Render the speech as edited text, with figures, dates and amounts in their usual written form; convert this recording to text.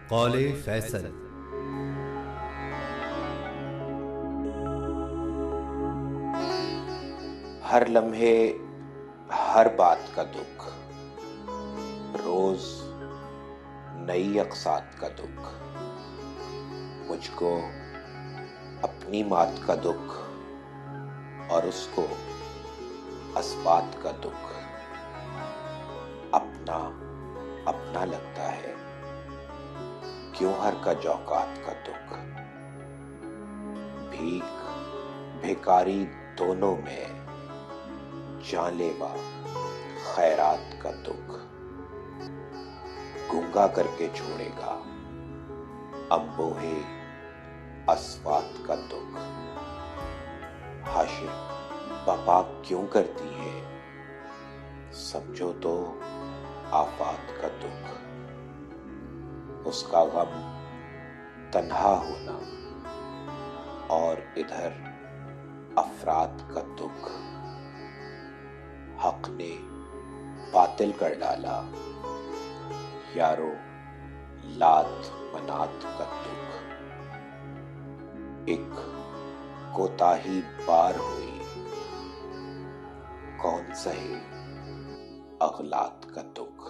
قول فیصل۔ ہر لمحے ہر بات کا دکھ، روز نئی اقساط کا دکھ، مجھ کو اپنی مات کا دکھ اور اس کو اسبات کا دکھ، اپنا اپنا لگتا ہے کیوں ہر کا جوقات کا دکھ، بھیک بھیکاری دونوں میں جان لیوا خیرات کا دکھ، گنگا کر کے چھوڑے گا انبوہے اسوات کا دکھ، حاشر بپا کیوں کرتی ہے سمجھو تو آفات کا دکھ، اس کا غم تنہا ہونا اور ادھر افراد کا دکھ، حق نے باطل کر ڈالا یارو لات منات کا دکھ، ایک کوتاہی بار ہوئی کون سہے اغلاط کا دکھ۔